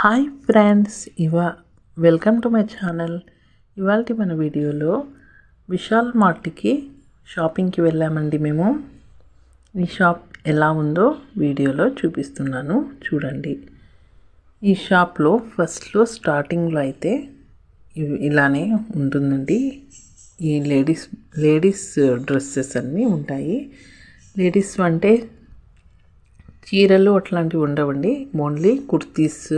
Hi friends, welcome to my channel. ఇవాళ మన వీడియోలో విశాల్ మార్ట్కి షాపింగ్కి వెళ్ళామండి మేము. ఈ షాప్ ఎలా ఉందో వీడియోలో చూపిస్తున్నాను, చూడండి. ఈ షాప్లో ఫస్ట్లో స్టార్టింగ్లో అయితే ఇలానే ఉంటుందండి. ఈ లేడీస్ డ్రెస్సెస్ అన్నీ ఉంటాయి. లేడీస్ అంటే చీరలు అట్లాంటివి ఉండవండి. ఓన్లీ కుర్తీస్,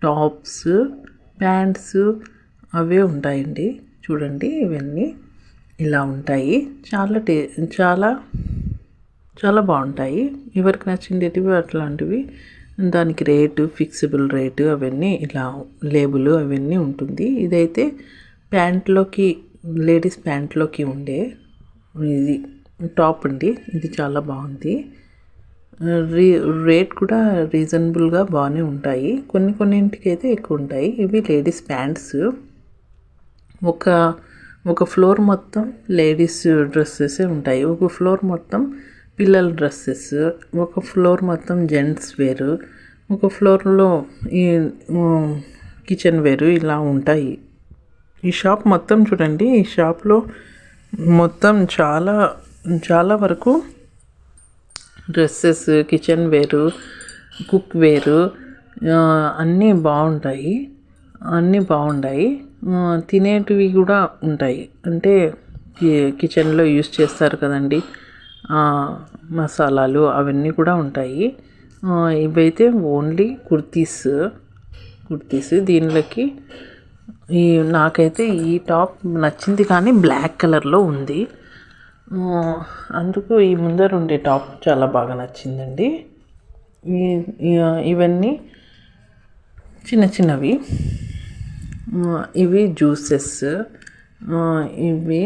టాప్స్, ప్యాంట్స్ అవే ఉంటాయండి. చూడండి, ఇవన్నీ ఇలా ఉంటాయి. చాలా చాలా బాగుంటాయి. ఎవరికి నచ్చిండేటివి అట్లాంటివి. దానికి ఫిక్సిబుల్ రేటు అవన్నీ ఇలా లేబుల్ అవన్నీ ఉంటుంది. ఇదైతే ప్యాంట్లోకి, లేడీస్ ప్యాంట్లోకి ఉండే ఇది టాప్ అండి. ఇది చాలా బాగుంది. రేట్ కూడా రీజనబుల్గా బాగానే ఉంటాయి. కొన్నింటికి అయితే ఎక్కువ ఉంటాయి. ఇవి లేడీస్ ప్యాంట్స్. ఒక ఫ్లోర్ మొత్తం లేడీస్ డ్రెస్సెస్ ఉంటాయి. ఒక ఫ్లోర్ మొత్తం పిల్లల డ్రెస్సెస్, ఒక ఫ్లోర్ మొత్తం జెంట్స్ వేరు, ఒక ఫ్లోర్లో ఈ కిచెన్ వేరు ఇలా ఉంటాయి. ఈ షాప్ మొత్తం చూడండి. ఈ షాప్లో మొత్తం చాలా వరకు డ్రెస్సెస్, కిచెన్ వేరు, కుక్ వేరు అన్నీ బాగుంటాయి. తినేటివి కూడా ఉంటాయి. అంటే కిచెన్లో యూస్ చేస్తారు కదండి, మసాలాలు అవన్నీ కూడా ఉంటాయి. ఇవైతే ఓన్లీ కుర్తీస్. దీనిలోకి నాకైతే ఈ టాప్ నచ్చింది, కానీ బ్లాక్ కలర్లో ఉంది. అందుకు ఈ ముందర ఉండే టాప్ చాలా బాగా నచ్చిందండి. ఇవన్నీ చిన్నవి. ఇవి జ్యూసెస్, ఇవి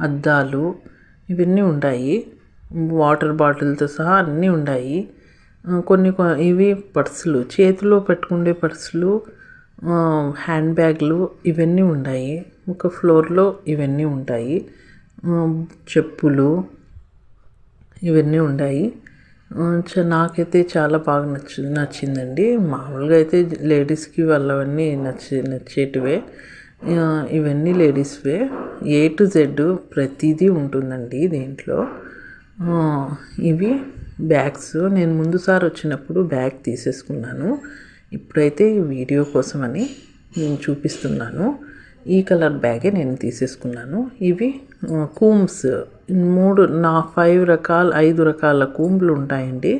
అద్దాలు, ఇవన్నీ ఉంటాయి. వాటర్ బాటిల్తో సహా అన్నీ ఉన్నాయి. ఇవి పర్సులు, చేతిలో పెట్టుకునే పర్సులు, హ్యాండ్ బ్యాగ్లు ఇవన్నీ ఉన్నాయి. ఒక ఫ్లోర్లో ఇవన్నీ ఉంటాయి. చెప్పులు ఇవన్నీ ఉన్నాయి. నాకైతే చాలా బాగా నచ్చిందండి. మామూలుగా అయితే లేడీస్కి వాళ్ళవన్నీ నచ్చేటివే. ఇవన్నీ లేడీస్వే. A to Z ప్రతిదీ ఉంటుందండి దీంట్లో. ఇవి బ్యాగ్స్. నేను ముందుసారి వచ్చినప్పుడు బ్యాగ్ తీసేసుకున్నాను. ఇప్పుడైతే వీడియో కోసమని నేను చూపిస్తున్నాను. ఈ కలర్ బ్యాగే నేను తీసేసుకున్నాను. ఇవి కూమ్స్. 5 రకాల కూంబులు ఉంటాయండి.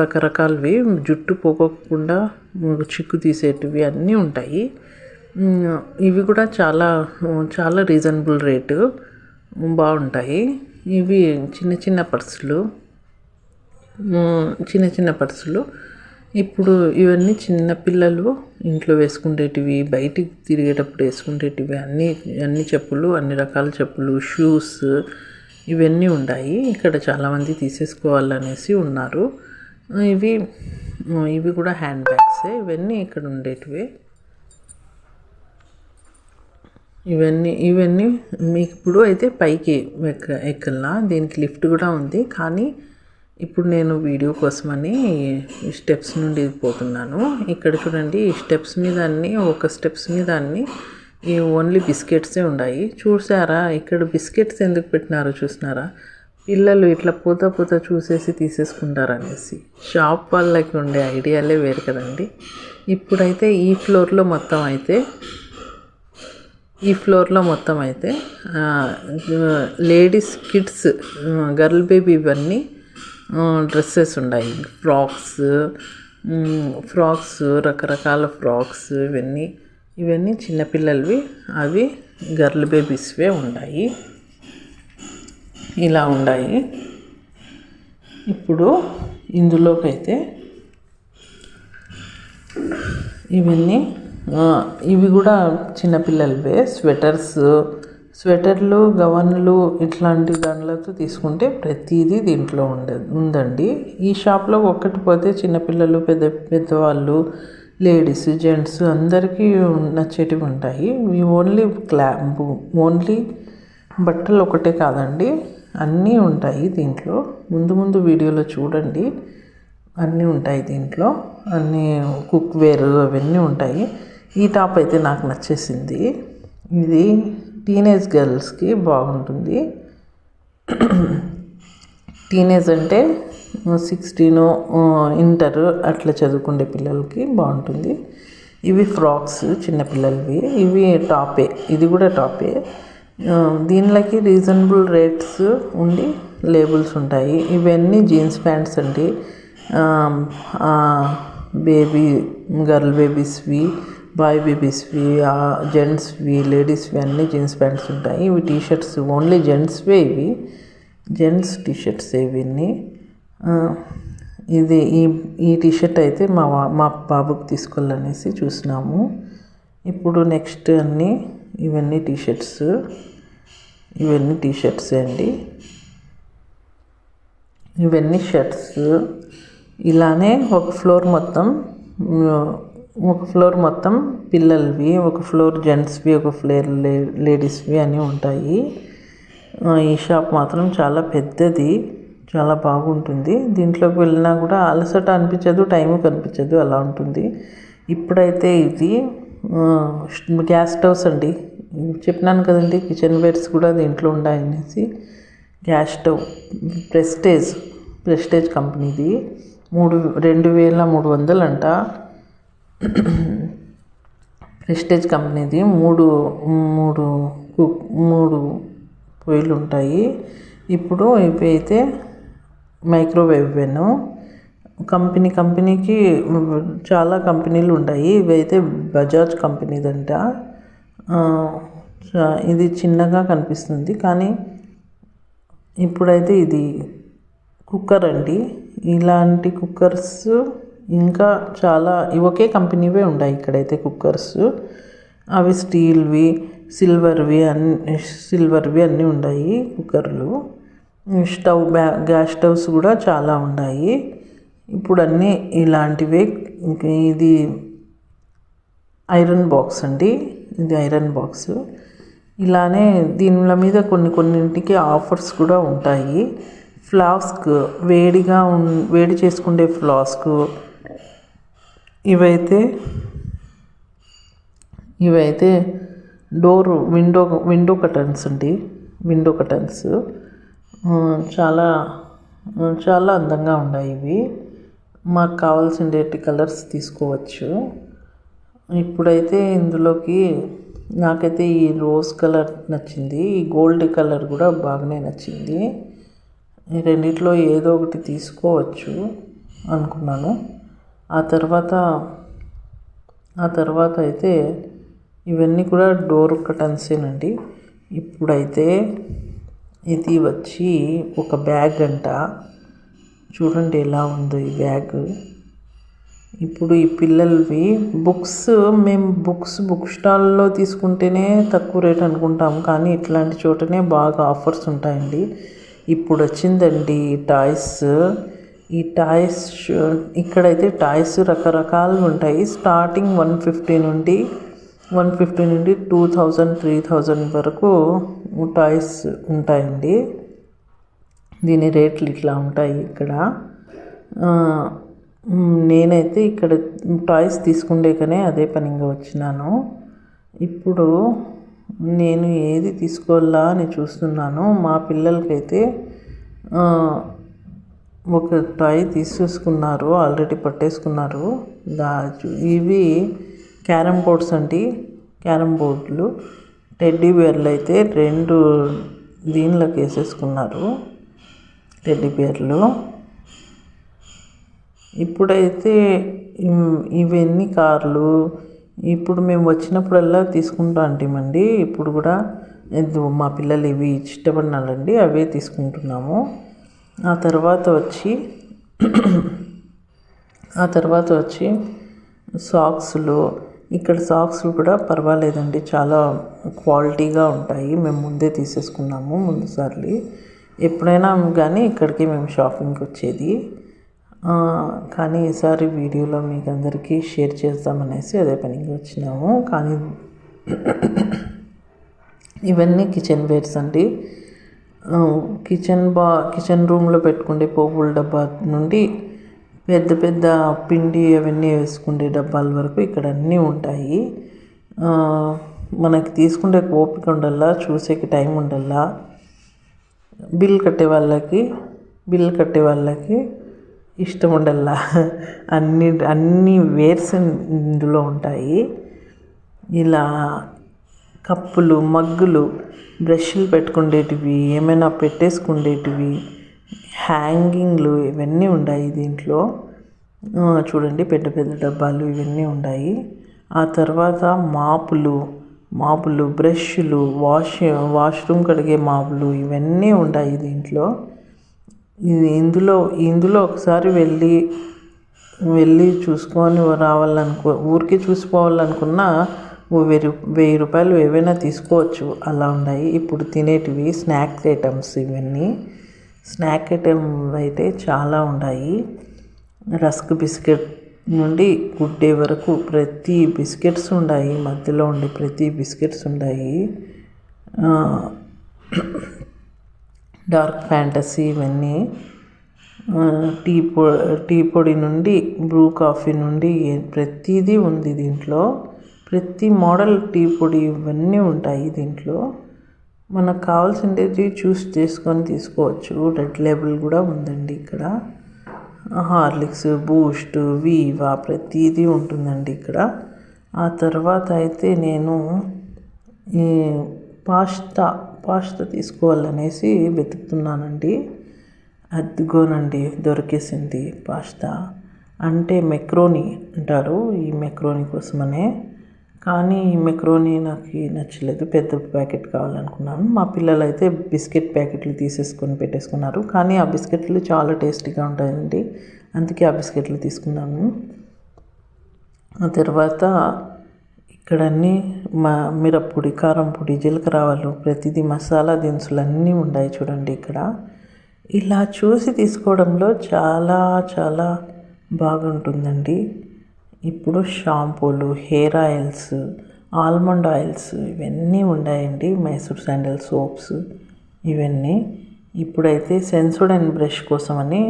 రకరకాలవి, జుట్టు పోకోకుండా చిక్కు తీసేటివి అన్నీ ఉంటాయి. ఇవి కూడా చాలా రీజనబుల్ రేటు, బాగుంటాయి. ఇవి చిన్న పర్సులు. ఇప్పుడు ఇవన్నీ చిన్నపిల్లలు ఇంట్లో వేసుకునేటివి, బయటికి తిరిగేటప్పుడు వేసుకునేటివి అన్ని చెప్పులు, అన్ని రకాల చెప్పులు, షూస్ ఇవన్నీ ఉన్నాయి. ఇక్కడ చాలామంది తీసేసుకోవాలనేసి ఉన్నారు. ఇవి కూడా హ్యాండ్ బ్యాగ్సే. ఇవన్నీ ఇక్కడ ఉండేటివే. ఇవన్నీ మీకు ఇప్పుడు అయితే పైకి ఎక్కల్లా. దీనికి లిఫ్ట్ కూడా ఉంది, కానీ ఇప్పుడు నేను వీడియో కోసమని స్టెప్స్ నుండి పోతున్నాను. ఇక్కడ చూడండి, ఈ స్టెప్స్ మీద అన్నీ ఈ ఓన్లీ బిస్కెట్సే ఉన్నాయి. చూసారా, ఇక్కడ బిస్కెట్స్ ఎందుకు పెట్టినారో చూసినారా? పిల్లలు ఇట్లా పోతా చూసేసి తీసేసుకుంటారనేసి. షాప్ వాళ్ళకి ఉండే ఐడియాలే వేరు కదండి. ఇప్పుడైతే ఈ ఫ్లోర్లో మొత్తం అయితే లేడీస్, కిడ్స్, గర్ల్ బేబీ ఇవన్నీ డ్రెస్సెస్ ఉన్నాయి. ఫ్రాక్స్, రకరకాల ఫ్రాక్స్ ఇవన్నీ చిన్నపిల్లలవి. అవి గర్ల్ బేబీస్వే ఉన్నాయి. ఇలా ఉన్నాయి. ఇప్పుడు ఇందులోకైతే ఇవి కూడా చిన్నపిల్లలవే. స్వెటర్లు, గవన్లు ఇట్లాంటి దాంట్లతో తీసుకుంటే ప్రతిదీ దీంట్లో ఉందండి. ఈ షాప్లో ఒక్కటి పోతే చిన్నపిల్లలు, పెద్దవాళ్ళు, లేడీస్, జెంట్స్ అందరికీ నచ్చేటివి ఉంటాయి. ఓన్లీ బట్టలు ఒకటే కాదండి, అన్నీ ఉంటాయి దీంట్లో. ముందు వీడియోలో చూడండి. అన్నీ ఉంటాయి దీంట్లో, అన్నీ కుక్ వేర్ అవన్నీ ఉంటాయి. ఈ టాప్ అయితే నాకు నచ్చేసింది. ఇది టీనేజ్ గర్ల్స్కి బాగుంటుంది. టీనేజ్ అంటే 16 ఇంటర్ అట్లా చదువుకునే పిల్లలకి బాగుంటుంది. ఇవి ఫ్రాక్స్ చిన్నపిల్లలవి, ఇవి టాపే, ఇది కూడా టాపే. దీనిలోకి రీజనబుల్ రేట్స్ ఉండి లేబుల్స్ ఉంటాయి. ఇవన్నీ జీన్స్ ప్యాంట్స్ అండి. బేబీ గర్ల్ బేబీస్వి, బాయ్ బేబీస్వి, జెంట్స్వి, లేడీస్వి అన్నీ జీన్స్ ప్యాంట్స్ ఉంటాయి. ఇవి టీషర్ట్స్ ఓన్లీ జెంట్స్వే, ఇవి జెంట్స్ టీషర్ట్స్ ఇవన్నీ. ఇది ఈ టీషర్ట్ అయితే మా బాబుకి తీసుకోవాలనేసి చూసినాము. ఇప్పుడు నెక్స్ట్ ఇవన్నీ టీషర్ట్స్ అండి. ఇవన్నీ షర్ట్స్. ఇలానే ఒక ఫ్లోర్ మొత్తం పిల్లలవి, ఒక ఫ్లోర్ జెంట్స్వి, ఒక ఫ్లోర్ లేడీస్వి అని ఉంటాయి. ఈ షాప్ మాత్రం చాలా పెద్దది, చాలా బాగుంటుంది. దీంట్లోకి వెళ్ళినా కూడా అలసట అనిపించదు, టైం కనిపించదు, అలా ఉంటుంది. ఇప్పుడైతే ఇది గ్యాస్ స్టవ్స్ అండి. చెప్పినాను కదండి, కిచెన్ వేర్స్ కూడా దీంట్లో ఉన్నాయనేసి. గ్యాస్ స్టవ్ ప్రెస్టేజ్ కంపెనీది 2300 అంట. ప్రెస్టేజ్ కంపెనీది మూడు పొయ్యిలు ఉంటాయి. ఇప్పుడు ఇవి అయితే మైక్రోవేవ్ ఓవెన్. కంపెనీకి చాలా కంపెనీలు ఉంటాయి. ఇవైతే బజాజ్ కంపెనీదంట. ఇది చిన్నగా కనిపిస్తుంది కానీ ఇప్పుడైతే ఇది కుక్కర్ అండి. ఇలాంటి కుక్కర్స్ ఇంకా చాలా ఒకే కంపెనీవే ఉన్నాయి ఇక్కడైతే కుక్కర్స్. అవి స్టీల్వి, సిల్వర్వి అన్నీ ఉన్నాయి కుక్కర్లు. గ్యాస్ స్టవ్స్ కూడా చాలా ఉన్నాయి. ఇప్పుడు అన్నీ ఇలాంటివే. ఇది ఐరన్ బాక్స్ అండి, ఇది ఐరన్ బాక్స్. ఇలానే దీనిల మీద కొన్నింటికి ఆఫర్స్ కూడా ఉంటాయి. ఫ్లాస్క్, వేడి చేసుకునే ఫ్లాస్క్. ఇవైతే విండో కర్టన్స్ అండి. విండో కర్టన్స్ చాలా చాలా అందంగా ఉన్నాయి ఇవి. మాకు కావాల్సిన కలర్స్ తీసుకోవచ్చు. ఇప్పుడైతే ఇందులోకి నాకైతే ఈ రోజ్ కలర్ నచ్చింది, ఈ గోల్డ్ కలర్ కూడా బాగానే నచ్చింది. ఈ రెండిట్లో ఏదో ఒకటి తీసుకోవచ్చు అనుకున్నాను. ఆ తర్వాత అయితే ఇవన్నీ కూడా డోర్ కర్టన్సేనండి. ఇప్పుడైతే ఇది వచ్చి ఒక బ్యాగ్ అంట. చూడండి ఎలా ఉందో ఈ బ్యాగ్. ఇప్పుడు ఈ పిల్లలవి మేము బుక్ స్టాల్లో తీసుకుంటేనే తక్కువ రేట్ అనుకుంటాం, కానీ ఇట్లాంటి చోటనే బాగా ఆఫర్స్ ఉంటాయండి. ఇప్పుడు వచ్చిందండి టాయ్స్. ఈ టాయ్స్ ఇక్కడైతే టాయ్స్ రకరకాలు ఉంటాయి. స్టార్టింగ్ 150 నుండి 2000, 3000 వరకు టాయ్స్ ఉంటాయండి. దీని రేట్లు ఇట్లా ఉంటాయి ఇక్కడ. నేనైతే ఇక్కడ టాయ్స్ తీసుకుండేకనే అదే పనిగా వచ్చినాను. ఇప్పుడు నేను ఏది తీసుకోవాలా అని చూస్తున్నాను. మా పిల్లలకైతే ఒక టాయ్ తీసేసుకున్నారు, ఆల్రెడీ పట్టేసుకున్నారు. ఇవి క్యారమ్ బోర్డ్స్ అండి, క్యారమ్ బోర్డులు. టెడ్డీ బేర్లు అయితే 2 దీనిలోకి వేసేసుకున్నారు, టెడ్డీ బేర్లు. ఇప్పుడైతే ఇవన్నీ కార్లు. ఇప్పుడు మేము వచ్చినప్పుడల్లా తీసుకుంటా అంటామండి. ఇప్పుడు కూడా మా పిల్లలు ఇవి ఇష్టపడినారండి, అవే తీసుకుంటున్నాము. ఆ తర్వాత వచ్చి సాక్స్లు. ఇక్కడ సాక్స్లు కూడా పర్వాలేదండి, చాలా క్వాలిటీగా ఉంటాయి. మేము ముందే తీసేసుకున్నాము ముందుసారి. ఎప్పుడైనా కానీ ఇక్కడికి మేము షాపింగ్కి వచ్చేది. కానీ ఈసారి వీడియోలో మీకు అందరికీ షేర్ చేద్దామనేసి అదే పనిగా వచ్చినాము. కానీ ఇవన్నీ కిచెన్ వేర్స్ అండి. కిచెన్ రూమ్లో పెట్టుకునే పోపుల డబ్బా నుండి పెద్ద పెద్ద పిండి అవన్నీ వేసుకునే డబ్బాల వరకు ఇక్కడ అన్నీ ఉంటాయి. మనకి తీసుకుంటే ఓపిక ఉండాలా, చూసేకి టైం ఉండాలా. బిల్ కట్టే వాళ్ళకి ఇష్టం ఉండాలా. అన్ని వేర్స్ ఇందులో ఉంటాయి. ఇలా కప్పులు, మగ్గులు, బ్రష్లు పెట్టుకునేటివి, ఏమైనా పెట్టేసుకునేటివి, హ్యాంగింగ్లు ఇవన్నీ ఉన్నాయి దీంట్లో. చూడండి పెద్ద పెద్ద డబ్బాలు ఇవన్నీ ఉన్నాయి. ఆ తర్వాత మాపులు, బ్రష్లు, వాష్రూమ్ కడిగే మాపులు ఇవన్నీ ఉంటాయి దీంట్లో. ఇందులో ఒకసారి వెళ్ళి చూసుకొని ఊరికే చూసిపోవాలనుకున్నా 1000 రూపాయలు ఏవైనా తీసుకోవచ్చు, అలా ఉన్నాయి. ఇప్పుడు తినేటివి స్నాక్ ఐటమ్స్, ఇవన్నీ స్నాక్ ఐటమ్ అయితే చాలా ఉన్నాయి. రస్క్ బిస్కెట్ నుండి గుడ్ డే వరకు ప్రతి బిస్కెట్స్ ఉన్నాయి. మధ్యలో ఉండే ప్రతి బిస్కెట్స్ ఉన్నాయి. డార్క్ ఫ్యాంటసీ ఇవన్నీ, టీ పొడి నుండి బ్రూ కాఫీ నుండి ప్రతిదీ ఉంది దీంట్లో. ప్రతి మోడల్ టీ పొడి ఇవన్నీ ఉంటాయి దీంట్లో. మనకు కావాల్సింది చూస్ చేసుకొని తీసుకోవచ్చు. రెడ్ లేబుల్ కూడా ఉందండి ఇక్కడ. హార్లిక్స్, బూస్ట్, వీవా ప్రతిదీ ఉంటుందండి ఇక్కడ. ఆ తర్వాత అయితే నేను ఈ పాస్తా తీసుకోవాలనేసి వెతుకుతున్నానండి. అదిగోనండి దొరికేసింది పాస్తా. అంటే మెక్రోనీ అంటారు, ఈ మెక్రోనీ కోసమనే. కానీ ఈ మెక్రోనీ నాకు నచ్చలేదు, పెద్ద ప్యాకెట్ కావాలనుకున్నాను. మా పిల్లలు అయితే బిస్కెట్ ప్యాకెట్లు తీసేసుకొని పెట్టేసుకున్నారు. కానీ ఆ బిస్కెట్లు చాలా టేస్టీగా ఉంటాయండి, అందుకే ఆ బిస్కెట్లు తీసుకున్నాను. ఆ తర్వాత ఇక్కడ అన్నీ మిరప్పొడి, కారం పొడి, జీలకర్ర ఆవాలు, ప్రతిదీ మసాలా దినుసులు అన్నీ ఉన్నాయి చూడండి ఇక్కడ. ఇలా చూసి తీసుకోవడంలో చాలా చాలా బాగుంటుందండి. ఇప్పుడు షాంపూలు, హెయిర్ ఆయిల్స్, ఆల్మండ్ ఆయిల్స్ ఇవన్నీ ఉన్నాయండి. మైసూర్ శాండల్ సోప్స్ ఇవన్నీ. ఇప్పుడైతే సెన్సోడైన్ బ్రష్ కోసమని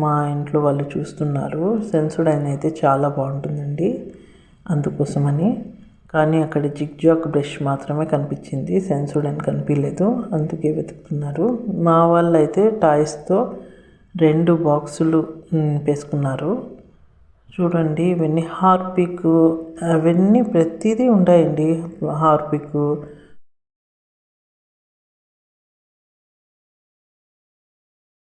మా ఇంట్లో వాళ్ళు చూస్తున్నారు. సెన్సోడైన్ అయితే చాలా బాగుంటుందండి అందుకోసమని. కానీ అక్కడ జిగ్జాగ్ బ్రష్ మాత్రమే కనిపించింది, సెన్సోడైన్ కనిపించలేదు, అందుకే వెతుకుతున్నారు. మా వాళ్ళు అయితే టాయ్స్తో 2 బాక్సులు వేసుకున్నారు. చూడండి ఇవన్నీ హార్పిక్ అవన్నీ ప్రతిదీ ఉంటాయండి. హార్పిక్,